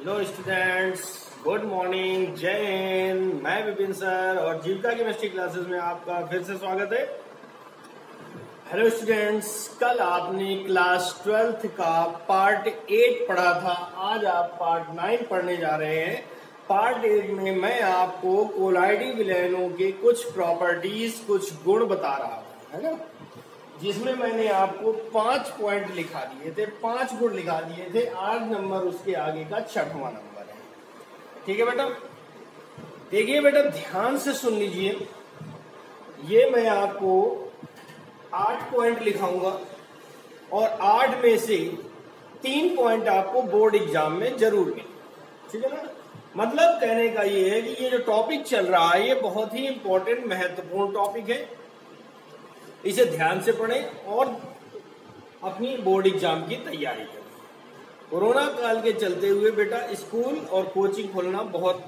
Hello students, good morning, जय हिंद। मैं Vipin sir और जीविका केमिस्ट्री क्लासेस में आपका फिर से स्वागत है। हेलो स्टूडेंट्स, कल आपने क्लास 12th का पार्ट 8 पढ़ा था। आज आप पार्ट 9 पढ़ने जा रहे हैं। पार्ट 8 में मैं आपको कोलाइडी विलयनों के कुछ प्रॉपर्टीज, कुछ गुण बता रहा हूँ, है ना, जिसमें मैंने आपको 5 पॉइंट लिखा दिए थे, 5 गुण लिखा दिए थे। 8 नंबर उसके आगे का 6वां नंबर है। ठीक है बेटा, देखिए बेटा, ध्यान से सुन लीजिए। ये मैं आपको 8 पॉइंट लिखाऊंगा और 8 में से 3 पॉइंट आपको बोर्ड एग्जाम में जरूर मिले। ठीक है ना, मतलब कहने का ये है कि ये जो टॉपिक चल रहा है ये बहुत ही इंपॉर्टेंट, महत्वपूर्ण टॉपिक है। इसे ध्यान से पढ़ें और अपनी बोर्ड एग्जाम की तैयारी करें। कोरोना काल के चलते हुए बेटा स्कूल और कोचिंग खोलना बहुत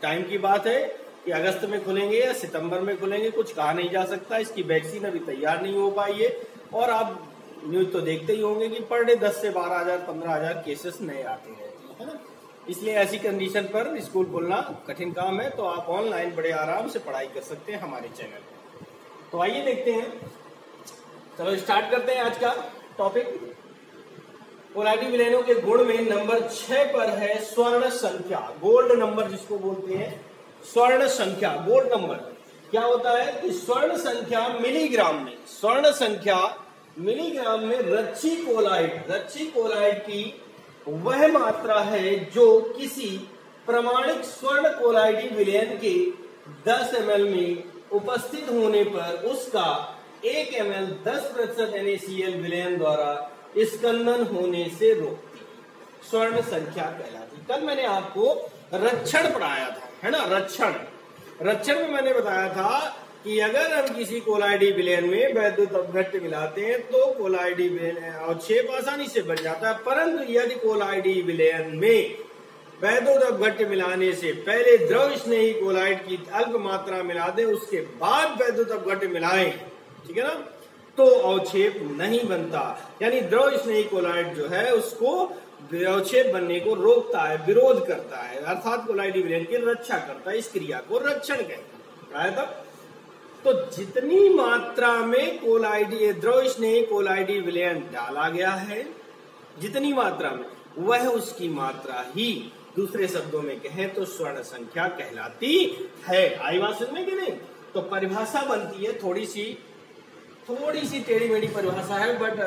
टाइम की बात है कि अगस्त में खुलेंगे या सितंबर में खुलेंगे, कुछ कहा नहीं जा सकता। इसकी वैक्सीन अभी तैयार नहीं हो पाई है और आप न्यूज तो देखते ही होंगे कि पर डे 10 से 12,000 15,000 केसेस नए आते रहते हैं, है ना। इसलिए ऐसी कंडीशन पर स्कूल खोलना कठिन काम है, तो आप ऑनलाइन बड़े आराम से पढ़ाई कर सकते हैं हमारे चैनल पर। तो आइए देखते हैं, चलो स्टार्ट करते हैं आज का टॉपिक। कोलाइडी विलयनों के गुण में नंबर 6 पर है स्वर्ण संख्या, गोल्ड नंबर जिसको बोलते हैं। स्वर्ण संख्या, गोल्ड नंबर क्या होता है कि स्वर्ण संख्या मिलीग्राम में, स्वर्ण संख्या मिलीग्राम में रच्ची कोलाइड की वह मात्रा है जो किसी प्रमाणिक स्वर्ण कोलाइडी विलयन के 10 ml में उपस्थित होने पर उसका 1 ml 10% NaCl विलयन द्वारा स्कंदन होने से रोकती है, स्वर्ण संख्या कहलाती। कल मैंने आपको रक्षण पढ़ाया था, है ना। रक्षण में मैंने बताया था कि अगर हम किसी कोलाइडी विलयन में वैद्युत अपघट्य मिलाते हैं तो कोलाइडी विलयन अवक्षेप आसानी से बन जाता है, परंतु यदि कोलाइडी विलयन में वैद्युत अपघट्य मिलाने से पहले द्रव स्नेही कोलाइड की अल्प मात्रा मिला दें, उसके बाद वैद्युत अपघट्य मिलाएं, ठीक है ना, तो अवक्षेप नहीं बनता। यानी द्रव स्नेही कोलाइड जो है उसको अवक्षेप बनने को रोकता है, विरोध करता है, अर्थात कोलाइडी विलयन की रक्षा करता है। इस क्रिया को रक्षण कहते हैं। तो जितनी मात्रा में कोलाइडी द्रव स्नेही कोलाइडी विलयन डाला गया है, जितनी मात्रा में, वह उसकी मात्रा ही दूसरे शब्दों में कहें तो स्वर्ण संख्या कहलाती है। आई बात समझ में कि नहीं। तो परिभाषा बनती है, थोड़ी सी टेढ़ी मेढ़ी परिभाषा है, बट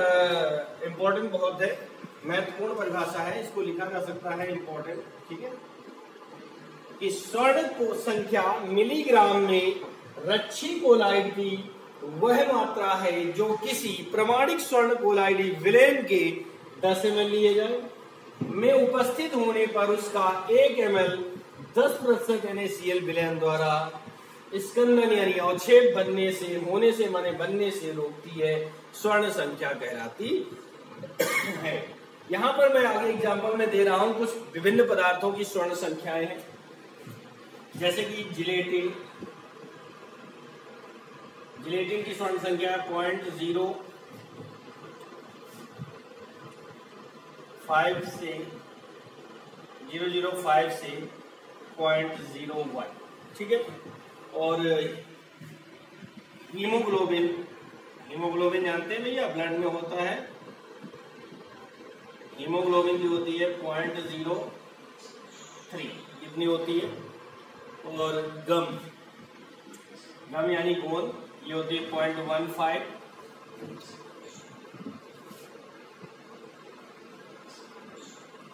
इंपॉर्टेंट बहुत है, महत्वपूर्ण परिभाषा है, इसको लिखा जा सकता है इंपॉर्टेंट। ठीक है, कि स्वर्ण संख्या मिलीग्राम में रच्छी कोलाइड की वह मात्रा है जो किसी प्रमाणिक स्वर्ण कोलाइडी विलयन के 10 ml लिए जाए में उपस्थित होने पर उसका 1 ml 10% NaCl विलयन द्वारा स्कंदन यानी अवक्षेप बनने से रोकती है, स्वर्ण संख्या कहलाती है। यहां पर मैं आगे एग्जांपल में दे रहा हूं कुछ विभिन्न पदार्थों की स्वर्ण संख्याएं हैं, जैसे कि जिलेटिन की स्वर्ण संख्या 0.05 से 0.01, ठीक है। और हीमोग्लोबिन जानते हैं भैया, ब्लड में होता है। हीमोग्लोबिन की होती है 0.03, कितनी होती है। और गम यानी गोंद, ये होती है 0.15।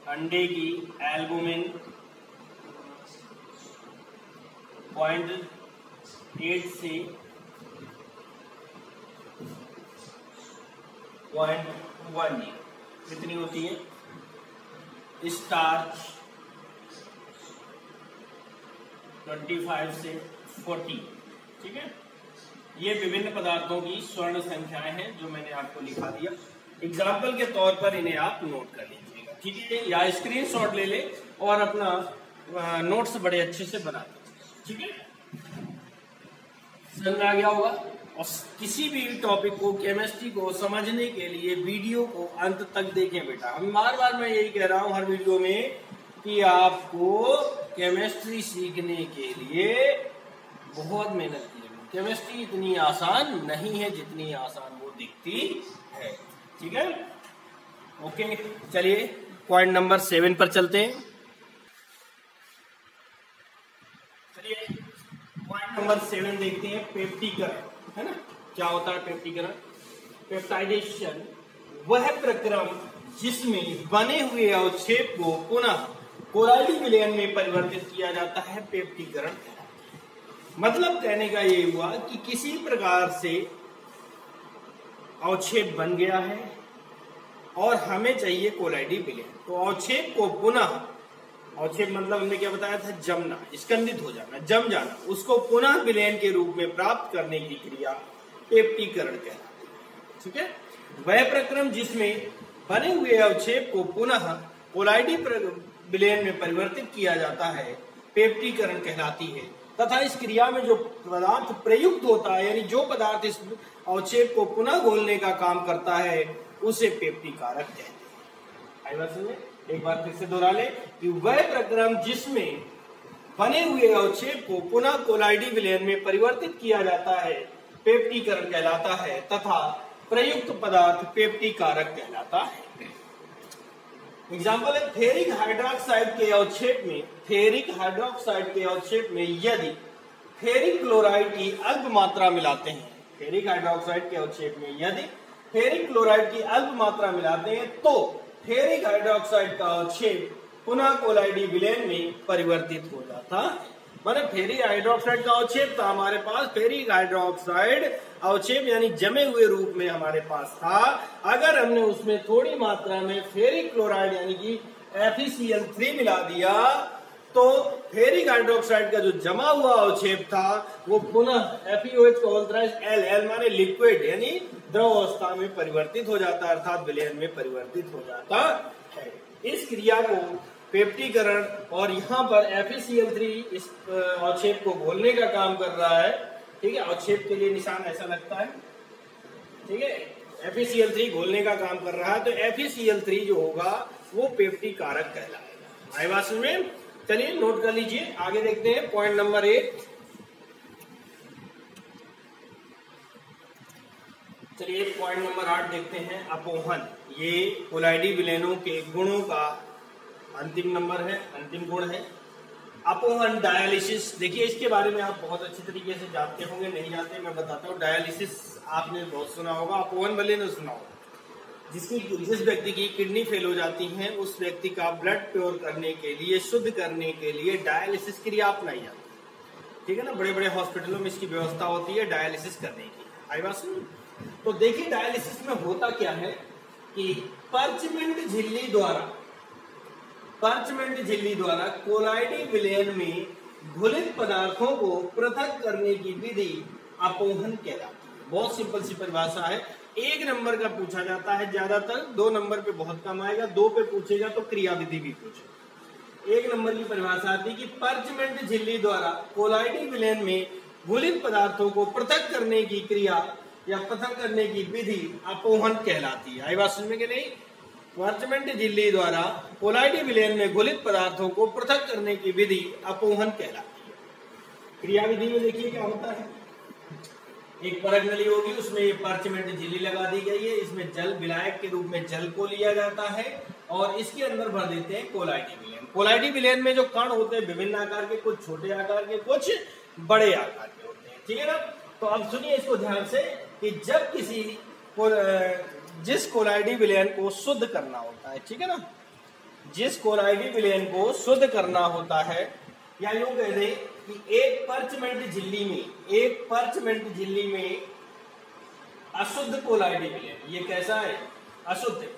अंडे की एल्बुमिन 0.8 से 0.1, कितनी होती है। स्टार्च 25 से 40, ठीक है। ये विभिन्न पदार्थों की स्वर्ण संख्याएं हैं जो मैंने आपको लिखा दिया। एग्जाम्पल के तौर पर इन्हें आप नोट कर लीजिएगा, ठीक है, या स्क्रीनशॉट ले ले और अपना नोट्स बड़े अच्छे से बना दीजिए, ठीक है। समझ में आ गया होगा। और किसी भी टॉपिक को, केमिस्ट्री को समझने के लिए वीडियो को अंत तक देखें बेटा। हम बार बार मैं यही कह रहा हूं हर वीडियो में कि आपको केमिस्ट्री सीखने के लिए बहुत मेहनत की है। केमिस्ट्री इतनी आसान नहीं है जितनी आसान वो दिखती है। ठीक है, ओके, चलिए पॉइंट नंबर 7 पर चलते हैं। चलिए पॉइंट नंबर 7 देखते हैं, पेप्टीकरण, है ना। क्या होता है पेप्टीकरण? पेप्टाइडेशन वह प्रक्रम जिसमें बने हुए अवक्षेप को पुनः कोलाइडी विलयन में परिवर्तित किया जाता है, पेप्टीकरण। मतलब कहने का ये हुआ कि किसी प्रकार से अवक्षेप बन गया है और हमें चाहिए कोलाइडी विलयन। तो अवक्षेप को पुनः, अवक्षेप मतलब हमने क्या बताया था? जमना, स्कंदित हो जाना, जम जाना। उसको पुनः विलयन के रूप में प्राप्त करने की क्रिया पेप्टीकरण कहलाती है। ठीक है, वह प्रक्रम जिसमें बने हुए अवक्षेप को पुनः कोलाइडी विलयन में परिवर्तित किया जाता है, पेप्टीकरण कहलाती है। तथा इस क्रिया में जो पदार्थ प्रयुक्त होता है, यानी जो पदार्थ इस अवक्षेप को पुनः घोलने का काम करता है, उसे पेप्टीकारक कहते हैं। आई बात समझ में? एक बार फिर से दोहरा ले कि वह प्रक्रम जिसमें बने हुए अवक्षेप को पुनः कोलाइडी विलयन में परिवर्तित किया जाता है, पेप्टीकरण कहलाता है। तथा प्रयुक्त पदार्थ पेप्टीकारक कहलाता है। एग्जाम्पल है, फेरिक हाइड्रोक्साइड के अवक्षेप में, फेरिक हाइड्रोक्साइड के अवक्षेप में यदि फेरिक क्लोराइड की अल्प मात्रा मिलाते हैं, फेरिक हाइड्रोक्साइड के अवक्षेप में यदि फेरिक क्लोराइड की अल्प मात्रा मिलाते हैं, तो फेरिक हाइड्रोक्साइड का अवक्षेप पुनः कोलाइडी विलयन में परिवर्तित हो जाता है। माने फेरिक हाइड्रोक्साइड का अवक्षेप था हमारे पास, फेरिक हाइड्रोक्साइड अवक्षेप यानी जमे हुए रूप में हमारे पास था। अगर हमने उसमें थोड़ी मात्रा में फेरिक क्लोराइड यानी कि FeCl3 मिला दिया, तो फेरिक हाइड्रोक्साइड का जो जमा हुआ अवक्षेप था वो पुनः FeOH माने लिक्विड यानी द्रव अवस्था में परिवर्तित हो जाता है, अर्थात विलयन में परिवर्तित हो जाता है। इस क्रिया को पेप्टीकरण, और यहाँ पर FeCl3 इस अवक्षेप को घोलने का काम कर रहा है। ठीक है, अवक्षेप के लिए निशान ऐसा लगता है। ठीक है, FeCl3 घोलने का काम कर रहा है, तो FeCl3 जो होगा वो पेप्टीकारक कहलाएगा। आई बात समझ में? चलिए नोट कर लीजिए, आगे देखते हैं पॉइंट नंबर 8। चलिए पॉइंट नंबर 8 देखते हैं, अपोहन। ये कोलाइडी विलयनों के गुणों का अंतिम नंबर है, अंतिम गुण है। अपोहन डायलिसिस, देखिए इसके बारे में आप बहुत अच्छी तरीके से जानते होंगे, नहीं जानते मैं बताता हूँ। डायलिसिस आपने बहुत सुना होगा, अपोहन भले न सुना होगा। जिस व्यक्ति की किडनी फेल हो जाती है, उस व्यक्ति का ब्लड प्योर करने के लिए, शुद्ध करने के लिए डायलिसिस क्रिया अपनाई जाती है। ठीक है ना, बड़े बड़े हॉस्पिटलों में इसकी व्यवस्था होती है डायलिसिस करने की। आई बात सुन? तो देखिए डायलिसिस में होता क्या है कि पार्चमेंट झिल्ली द्वारा कोलाइडी विलयन में घुलित पदार्थों को पृथक करने की विधि अपोहन कहलाती है। बहुत सिंपल सी परिभाषा है, 1 नंबर का पूछा जाता है ज्यादातर, 2 नंबर पे बहुत कम आएगा, 2 पे पूछेगा तो क्रिया विधि भी पूछेगा। 1 नंबर की परिभाषा आती है कि पार्चमेंट झिल्ली द्वारा कोलाइडी विलयन में घुलित पदार्थों को पृथक करने की क्रिया या पृथक करने की विधि अपोहन कहलाती है। आई बात समझ में कि नहीं? पार्चमेंट झिल्ली द्वारा कोलाइडी विलयन में घुलित पदार्थों को पृथक करने की विधि अपोहन कहलाती है। क्रिया विधि में देखिए क्या होता है, एक परत नली होगी, उसमें ये पार्चमेंट झिल्ली लगा दी गई है, इसमें जल विलायक के रूप में जल को लिया जाता है और इसके अंदर भर देते हैं कोलाइडी विलयन। कोलाइडी विलयन में जो कण होते हैं विभिन्न आकार के, कुछ छोटे आकार के, कुछ बड़े आकार के होते हैं। ठीक है ना, तो अब सुनिए इसको ध्यान से कि जब किसी जिस कोलाइडी विलयन को शुद्ध करना होता है, ठीक है ना, जिस कोलाइडी विलयन को शुद्ध करना होता है, या यूं कह दें कि एक पर्चमेंट झिल्ली में अशुद्ध कोलाइडी विलयन, ये कैसा है? अशुद्ध।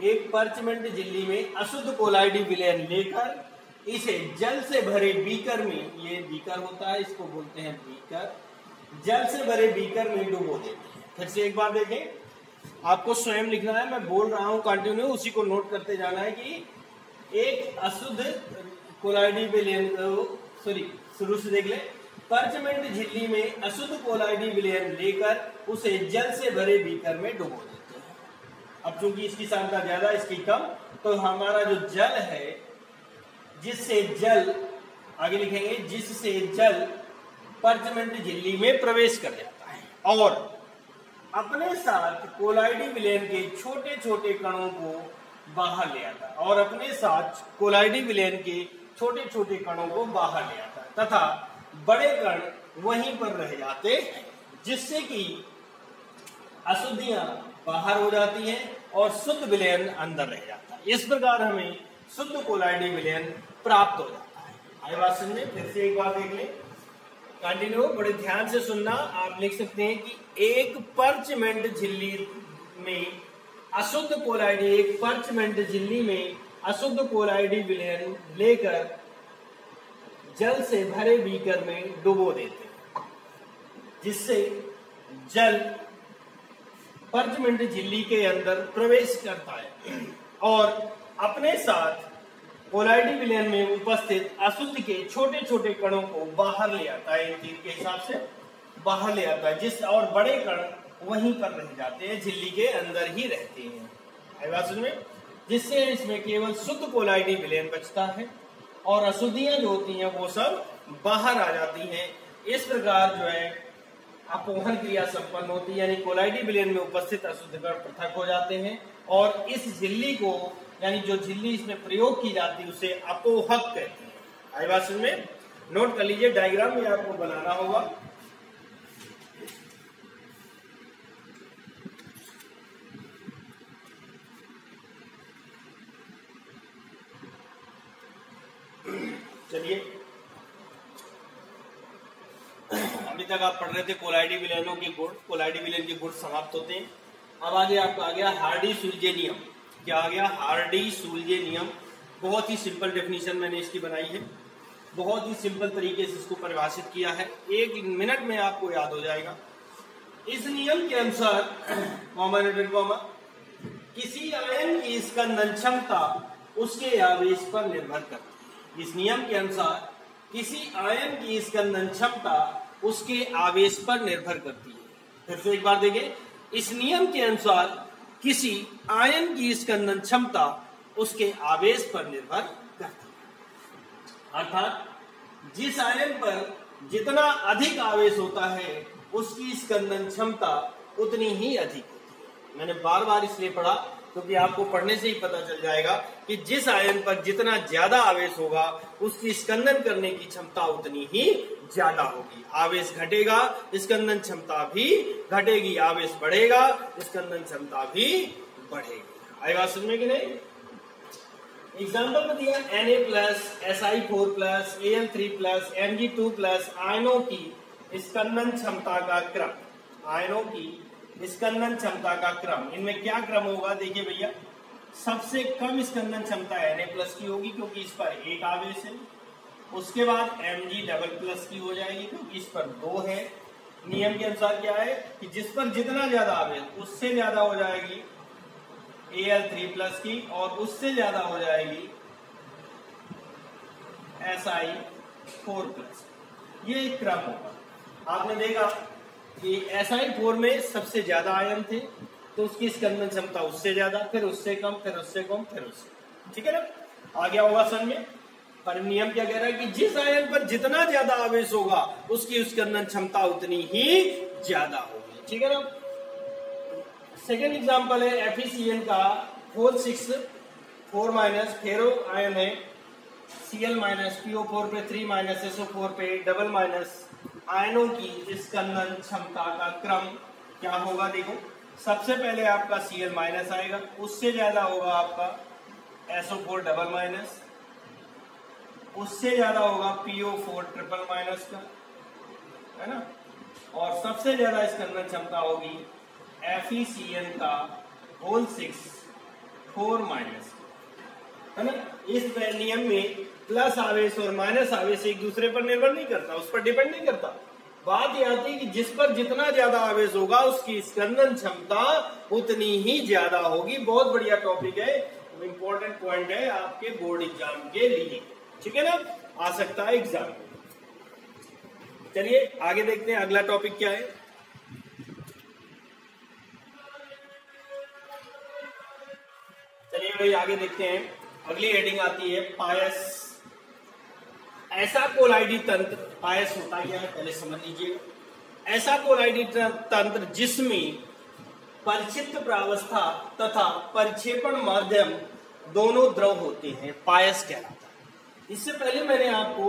एक पर्चमेंट झिल्ली में अशुद्ध कोलाइडी विलयन लेकर इसे जल से भरे बीकर में, ये बीकर होता है, इसको बोलते हैं बीकर, जल से भरे बीकर में डुबो देते हैं। फिर से एक बार देखें, आपको स्वयं लिखना है, मैं बोल रहा हूं कंटिन्यू, उसी को नोट करते जाना है कि एक अशुद्ध कोलाइडी विलयन, सॉरी शुरू से देख ले, पर्चमेंट झिल्ली में अशुद्ध कोलाइडी विलयन लेकर उसे जल से भरे बीकर में डुबो देते हैं। अब चूंकि इसकी सांद्रता ज्यादा इसकी कम, तो हमारा जो जल है, जिससे जल आगे लिखेंगे, जिससे जल पर्चमेंट झिल्ली में प्रवेश कर जाता है और अपने साथ कोलाइडी विलयन के छोटे छोटे कणों को बाहर ले आता है, और अपने साथ कोलाइडी विलयन के छोटे छोटे कणों को बाहर ले आता है तथा बड़े कण वहीं पर रह जाते हैं, जिससे कि अशुद्धियां बाहर हो जाती हैं और शुद्ध विलयन अंदर रह जाता है। इस प्रकार हमें शुद्ध कोलाइडी विलयन प्राप्त हो जाता है। आई बात समझ में? फिर से एक बार देख लें, कंटिन्यू, बड़े ध्यान से सुनना। आप लिख सकते हैं कि एक पर्चमेंट झिल्ली में अशुद्ध कोलाइडी, एक पर्चमेंट झिल्ली में अशुद्ध कोलाइडी विलयन लेकर जल से भरे बीकर में डुबो देते हैं, जिससे जल पर्चमेंट झिल्ली के अंदर प्रवेश करता है और अपने साथ कोलाइडी विलयन में उपस्थित अशुद्ध के छोटे छोटे कणों को बाहर ले आता है। इन तीर के हिसाब से बाहर ले आता है, जिस और बड़े कण वहीं पर रह जाते हैं, झिल्ली के अंदर ही रहते हैं। आई बात समझ में? जिससे इसमें केवल शुद्ध कोलाइडी विलयन बचता है और अशुद्धियां जो होती हैं वो सब बाहर आ जाती हैं। इस प्रकार जो है अपोहन क्रिया संपन्न होती है, यानी कोलाइडी विलयन में उपस्थित अशुद्ध कण पृथक हो जाते हैं और इस झिल्ली को, यानी जो झिल्ली इसमें प्रयोग की जाती है, उसे अपोहक कहते हैं। आई बात समझ में? नोट कर लीजिए, डायग्राम में आपको बनाना होगा। चलिए, अभी तक आप पढ़ रहे थे कोलाइडी विलयनों के गुण, कोलाइडी विलयन के गुण समाप्त होते हैं। अब आगे आपका आ गया हार्डी-सुलजे नियम। क्या आ गया? हार्डी-सुलजे नियम। बहुत ही सिंपल डेफिनेशन मैंने इसकी बनाई है, बहुत ही सिंपल तरीके से इसको परिभाषित किया है, 1 मिनट में आपको याद हो जाएगा। इस नियम के अनुसार किसी आयन की स्कंदन क्षमता उसके आवेश पर निर्भर करती है। इस नियम के अनुसार किसी आयन की स्कंदन क्षमता उसके आवेश पर निर्भर करती है। फिर से एक बार देखें, इस नियम के अनुसार किसी आयन की स्कंदन क्षमता उसके आवेश पर निर्भर करती है। अर्थात जिस आयन पर जितना अधिक आवेश होता है उसकी स्कंदन क्षमता उतनी ही अधिक होती है। मैंने बार बार इसलिए पढ़ा क्योंकि आपको पढ़ने से ही पता चल जाएगा कि जिस आयन पर जितना ज्यादा आवेश होगा उसकी स्कंदन करने की क्षमता उतनी ही ज्यादा होगी। आवेश घटेगा, स्कंदन क्षमता भी घटेगी, आवेश बढ़ेगा, स्कंदन क्षमता भी बढ़ेगी। आई बात समझ में कि नहीं? एग्जाम्पल में दिया Na+, Si4+, Al3+, Mg2+ आयनों की स्कंदन क्षमता का क्रम, आयनों की स्कंदन क्षमता का क्रम। इनमें क्या क्रम होगा? देखिए भैया, सबसे कम स्कंदन क्षमता Na+ की होगी क्योंकि इस पर 1 आवेश है। उसके बाद Mg++ की हो जाएगी क्योंकि इस पर 2 है। नियम के अनुसार क्या है कि जिस पर जितना ज्यादा आवेश उससे ज्यादा हो जाएगी Al3+ की और उससे ज्यादा हो जाएगी Si4+। ये एक क्रम होगा। आपने देखा कि Si4 में सबसे ज्यादा आयन थे तो उसकी स्कंदन क्षमता उससे ज्यादा, फिर उससे कम, फिर उससे कम, फिर उससे, ठीक है ना? आ गया होगा समझ में? पर नियम क्या कह रहा है कि जिस आयन पर जितना ज्यादा आवेश होगा उसकी स्कंदन क्षमता उतनी ही ज्यादा होगी, ठीक है ना? सेकेंड एग्जाम्पल है FeCN का 4 6 4- फेरो आयन है, Cl- PO4 पे 3- SO4 पे डबल माइनस आयनों की स्कंदन क्षमता का क्रम क्या होगा? देखो, सबसे पहले आपका Cl- आएगा, उससे ज्यादा होगा आपका SO4 डबल माइनस, उससे ज्यादा होगा PO4 ट्रिपल माइनस का, है ना? और सबसे ज्यादा स्कंदन क्षमता होगी FeCN का 6 4-, है ना? इस नियम में प्लस आवेश और माइनस आवेश एक दूसरे पर निर्भर नहीं करता, उस पर डिपेंड नहीं करता। बात यह आती है कि जिस पर जितना ज्यादा आवेश होगा उसकी स्कंदन क्षमता उतनी ही ज्यादा होगी। बहुत बढ़िया टॉपिक है, इंपॉर्टेंट पॉइंट है आपके बोर्ड एग्जाम के लिए, ठीक है ना? आ सकता है एग्जाम। चलिए आगे देखते हैं अगला टॉपिक क्या है। चलिए भाई आगे देखते हैं। अगली हेडिंग आती है पायस। ऐसा कोलाइडी तंत्र, पायस होता क्या है पहले समझ लीजिए। ऐसा कोलाइडी तंत्र जिसमें परिक्षिप्त प्रावस्था तथा परिक्षेपण माध्यम दोनों द्रव होते हैं, पायस कहलाता है। इससे पहले मैंने आपको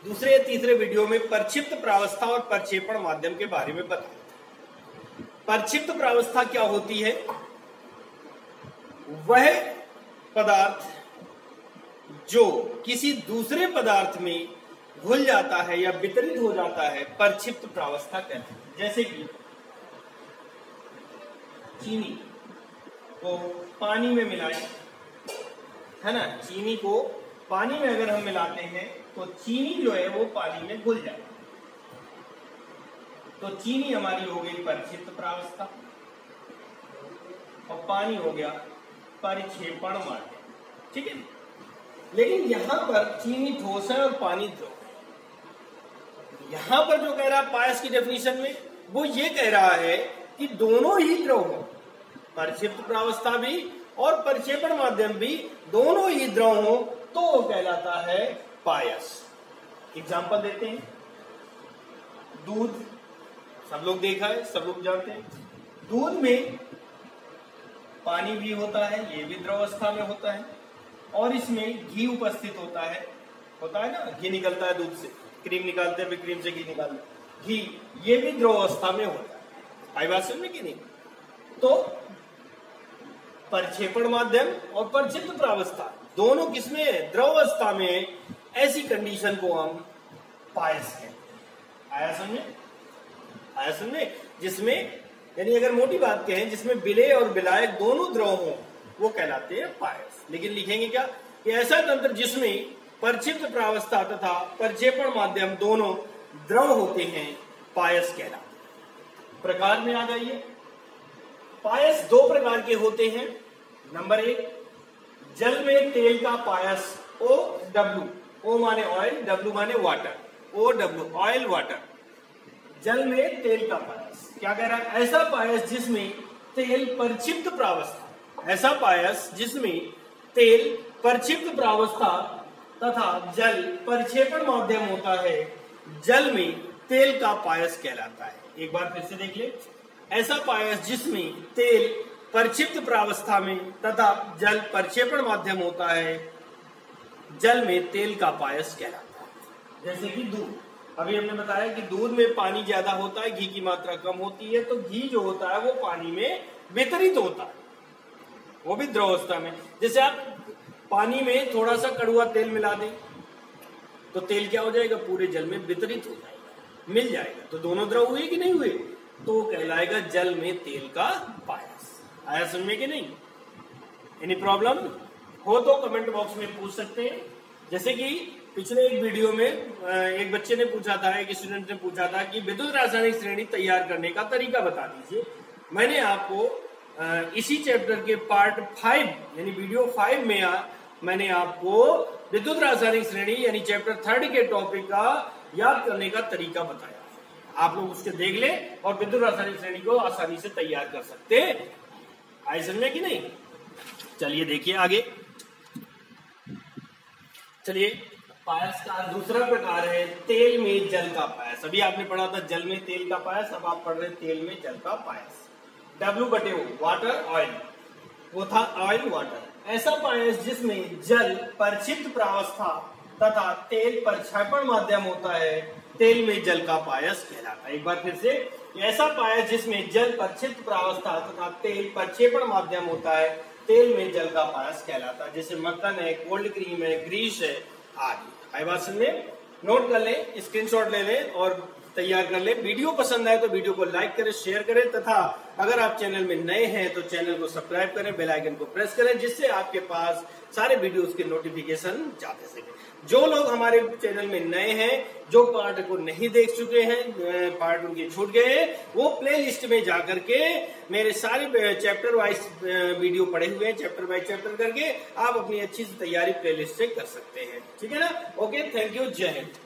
दूसरे या तीसरे वीडियो में परिक्षिप्त प्रावस्था और परिक्षेपण माध्यम के बारे में बताया। परिक्षिप्त प्रावस्था क्या होती है? वह पदार्थ जो किसी दूसरे पदार्थ में घुल जाता है या वितरित हो जाता है, परिक्षिप्त प्रावस्था कहते हैं। जैसे कि चीनी को पानी में मिलाएं, है ना, चीनी को पानी में अगर हम मिलाते हैं तो चीनी जो है वो पानी में घुल जाए, तो चीनी हमारी हो गई परिक्षिप्त प्रावस्था और पानी हो गया परिक्षेपण माध्यम, ठीक है। लेकिन यहां पर चीनी ठोस है और पानी द्रव है। यहां पर जो कह रहा है पायस की डेफिनेशन में, वो ये कह रहा है कि दोनों ही द्रव हो, परिक्षिप्त प्रावस्था भी और परिक्षेपण माध्यम भी दोनों ही द्रव हो, तो वो कहलाता है पायस। एग्जाम्पल देते हैं। दूध सब लोग देखा है, सब लोग जानते हैं। दूध में पानी भी होता है, ये भी द्रव अवस्था में होता है, और इसमें घी उपस्थित होता है ना, घी निकलता है दूध से, क्रीम निकालते हैं, क्रीम से घी निकालते हैं, घी ये भी द्रव अवस्था में होता है। आई बात समझ में कि नहीं? तो परिक्षेपण माध्यम और परिक्षिप्त प्रावस्था दोनों किसमें है? द्रव अवस्था में। ऐसी कंडीशन को हम पायस कहते हैं। आया समझे? जिसमें यानी अगर मोटी बात कहें, जिसमें विलेय और विलायक दोनों द्रव हो, वो कहलाते हैं पायस। लेकिन लिखेंगे क्या कि ऐसा तंत्र जिसमें परिक्षिप्त प्रावस्था तथा परिक्षेपण माध्यम दोनों द्रव होते हैं, पायस कहलाते हैं। प्रकार में आ जाइए। पायस दो प्रकार के होते हैं। नंबर 1, जल में तेल का पायस, OW, O माने ऑयल, W माने वाटर, OW ऑयल वाटर। जल में तेल का पायस क्या कह रहा है? ऐसा पायस जिसमें तेल परिक्षिप्त प्रावस्था, ऐसा पायस जिसमें तेल परिक्षिप्त प्रावस्था तथा जल परिक्षेपण माध्यम होता है, जल में तेल का पायस कहलाता है। एक बार फिर से देख ले। ऐसा पायस जिसमें तेल परिक्षिप्त प्रावस्था में तथा जल परिक्षेपण माध्यम होता है, जल में तेल का पायस कहलाता है। जैसे कि दूध, अभी हमने बताया कि दूध में पानी ज्यादा होता है, घी की मात्रा कम होती है, तो घी जो होता है वो पानी में वितरित होता है, वो भी द्रव अवस्था में। जैसे आप पानी में थोड़ा सा कड़वा तेल मिला दें तो तेल क्या हो जाएगा? पूरे जल में वितरित हो जाएगा, मिल जाएगा। तो दोनों द्रव हुए कि नहीं हुए? तो कहलाएगा जल में तेल का पायस। आया समझ में कि नहीं? एनी प्रॉब्लम हो तो कमेंट बॉक्स में पूछ सकते हैं। जैसे कि पिछले एक वीडियो में एक बच्चे ने पूछा था, एक स्टूडेंट ने पूछा था कि विद्युत रासायनिक श्रेणी तैयार करने का तरीका बता दीजिए। मैंने आपको इसी चैप्टर के पार्ट 5 यानी वीडियो 5 में मैंने आपको विद्युत रासायनिक श्रेणी यानी चैप्टर 3 के टॉपिक का याद करने का तरीका बताया। आप लोग उसके देख ले और विद्युत रासायनिक श्रेणी को आसानी से तैयार कर सकते हैं। आई समझ में कि नहीं? चलिए देखिए आगे। चलिए, पायस का दूसरा प्रकार है तेल में जल का पायस। अभी आपने पढ़ा था जल में तेल का पायस, अब आप पढ़ रहे तेल में जल का पायस। W/O वाटर ऑयल, वो था ऑयल वाटर। ऐसा पायस जिसमें जल परिक्षिप्त प्रावस्था तथा तेल परिक्षेपण माध्यम होता है, तेल में जल का पायस कहलाता है। एक बार फिर से, ऐसा पायस जिसमें जल परिक्षिप्त प्रावस्था तथा तेल परिक्षेपण माध्यम होता है, तेल में जल का पायस कहलाता है। जैसे मक्खन है, कोल्ड क्रीम है, ग्रीस है आदि। आई बात समझ में? नोट कर ले, स्क्रीनशॉट ले ले और तैयार कर ले। वीडियो पसंद आए तो वीडियो को लाइक करें, शेयर करें तथा अगर आप चैनल में नए हैं तो चैनल को सब्सक्राइब करें, बेल आइकन को प्रेस करें, जिससे आपके पास सारे वीडियोस के नोटिफिकेशन जाते सके। जो लोग हमारे चैनल में नए हैं, जो पार्ट को नहीं देख चुके हैं, पार्ट उनके छूट गए हैं, वो प्ले लिस्ट में जाकर के मेरे सारे चैप्टर वाइज वीडियो पड़े हुए हैं, चैप्टर बाय चैप्टर करके आप अपनी अच्छी से तैयारी प्ले लिस्ट से कर सकते हैं। ठीक है ना? ओके, थैंक यू, जय हिंद।